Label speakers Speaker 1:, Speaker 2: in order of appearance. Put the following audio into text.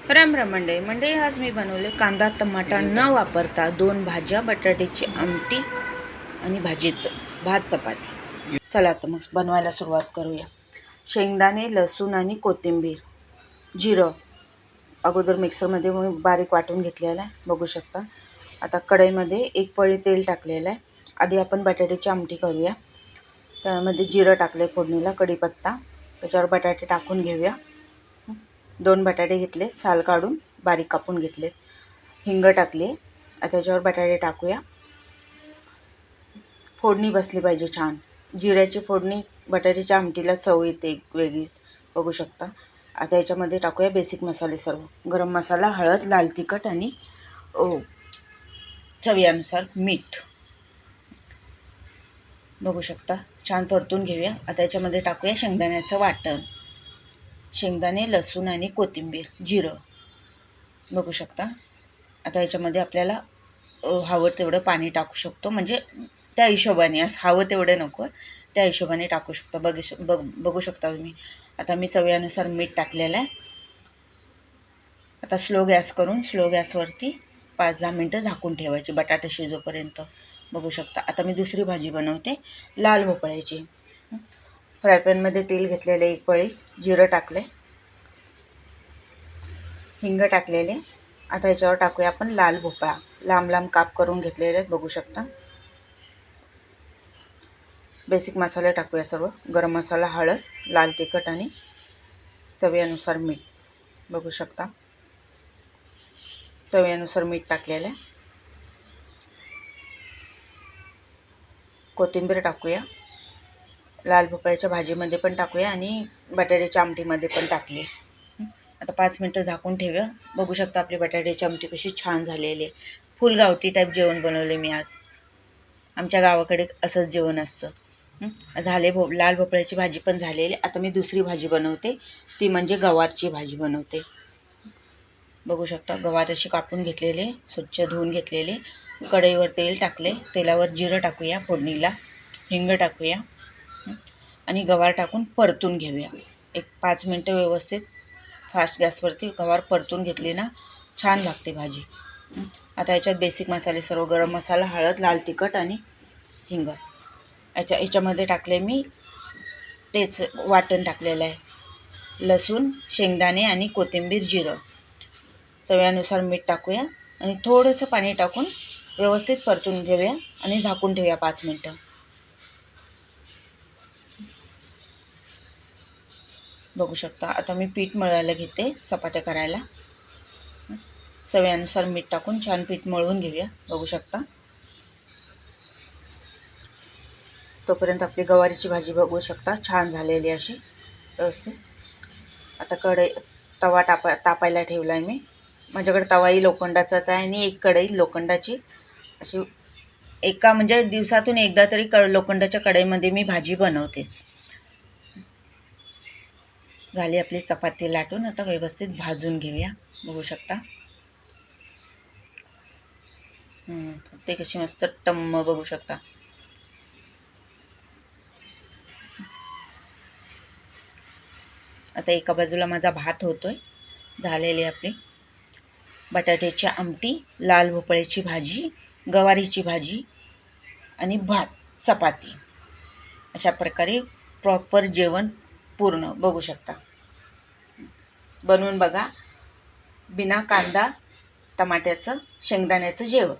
Speaker 1: राम राम मंडळी आज मी बनवले कांदा टमाटा न वापरता 2 भाज्या, बटाट्याची आमटी आणि भात चपाती। चला आता मग बनवायला सुरुवात करूया। शेंगदाणे, लसूण आणि कोथिंबीर, जिरं अगोदर मिक्सरमध्ये बारीक वाटून घेतलेलं आहे, बघू शकता। आता कढईमध्ये 1 पळी तेल टाकलेलं आहे। आधी आपण बटाट्याची आमटी करूया। त्यामध्ये जिरं टाकले फोडणीला, कढीपत्ता, त्याच्यावर बटाटे टाकून घेऊया। 2 बटाटे घेतले, साल काढून बारीक कापून घेतले, हिंग टाकले, त्याच्यावर बटाटे टाकूया। फोडणी बसली पाहिजे छान, जिऱ्याची फोडणी बटाट्याच्या आमटीला चव येते वेगळीच, बघू शकता। आता याच्यामध्ये टाकूया बेसिक मसाले सर्व, गरम मसाला, हळद, लाल तिखट आणि चवीनुसार मीठ, बघू शकता। छान परतून घेऊया। आता याच्यामध्ये टाकूया शेंगदाण्याचं वाटण, शेंगदाणे, लसूण आणि कोथिंबीर, जिरं, बघू शकता। आता याच्यामध्ये आपल्याला हवं तेवढं पाणी टाकू शकतो, म्हणजे त्या हिशोबाने, असं हवं तेवढं नको, त्या हिशोबाने टाकू शकतो, बघू शकता तुम्ही। आता मी चवीनुसार मीठ टाकलेलं आहे। आता स्लो गॅसवरती 5-10 मिनटं झाकून ठेवायची बटाटा शिजोपर्यंत, बघू शकता। आता मी दुसरी भाजी बनवते, लाल भोपळ्याची। फ्रायपॅनमध्ये तेल घेतलेले, 1 पळी जिरं टाकले, हिंग टाकलेले। आता याच्यावर टाकूया आपण लाल भोपळा, लांब लांब काप करून घेतलेले आहेत, बघू शकता। बेसिक मसाले टाकूया सर्व, गरम मसाला, हळद, लाल तिखट आणि चवीनुसार मीठ, बघू शकता। चवीनुसार मीठ टाकलेलं आहे। कोथिंबीर टाकूया, लाल भोपळ्याच्या भाजीमध्ये पण टाकूया आणि बटाट्याच्या आमटीमध्ये पण टाकली। आता 5 मिनटं झाकून ठेवूया, बघू शकता। आपली बटाट्याची आमटी कशी छान झालेली आहे, फुल गावठी टाईप जेवण बनवले मी आज। आमच्या गावाकडे असंच जेवण असतं। झाले लाल भोपळ्याची भाजी पण झालेली। आता मी दुसरी भाजी बनवते, ती म्हणजे गवारची भाजी बनवते, बघू शकता। गवार अशी कापून घेतलेले, स्वच्छ धुवून घेतलेले, कढईवर तेल टाकले, तेलावर जिरं टाकूया फोडणीला, हिंग टाकूया आणि गवार टाकून परतून घेऊया। 5 मिनटं व्यवस्थित फास्ट गॅसवरती गवार परतून घेतली ना, छान लागते भाजी। आता याच्यात बेसिक मसाले सर्व, गरम मसाला, हळद, लाल तिखट आणि हिंग, याच्यामध्ये टाकले मी तेच वाटण टाकलेलं आहे, लसूण, शेंगदाणे आणि कोथिंबीर, जिरं, चवीनुसार मीठ टाकूया आणि थोडंसं पाणी टाकून व्यवस्थित परतून घेऊया आणि झाकून ठेवूया 5 मिनटं, बघू शकता। आता मी पीठ मळायला घेते, चपात्या करायला। चवीनुसार मीठ टाकून छान पीठ मळून घेऊया, बघू शकता। तोपर्यंत आपली गवारीची भाजी बघू शकता छान झालेली अशी व्यवस्थित। आता तवा तापायला ठेवला आहे मी, माझ्याकडे तवाही लोखंडाचाच आहे आणि 1 कढई लोखंडाची, अशी म्हणजे दिवसातून एकदा तरी लोखंडाच्या कढईमध्ये मी भाजी बनवतेच। झाली आपली चपाती लाटून, आता व्यवस्थित भाजून घेऊया, बघू शकता। ते कशी मस्त टम्म, बघू शकता। आता एका बाजूला माझा भात होतोय, झालेली आपली बटाट्याची आमटी, लाल भोपळ्याची भाजी, गवारीची भाजी आणि भात चपाती, अशा प्रकारे प्रॉपर जेवण पूर्ण, बघू शकता। बनवून बघा, बिना कांदा टमाट्याचं शेंगदाण्याचं जेवण।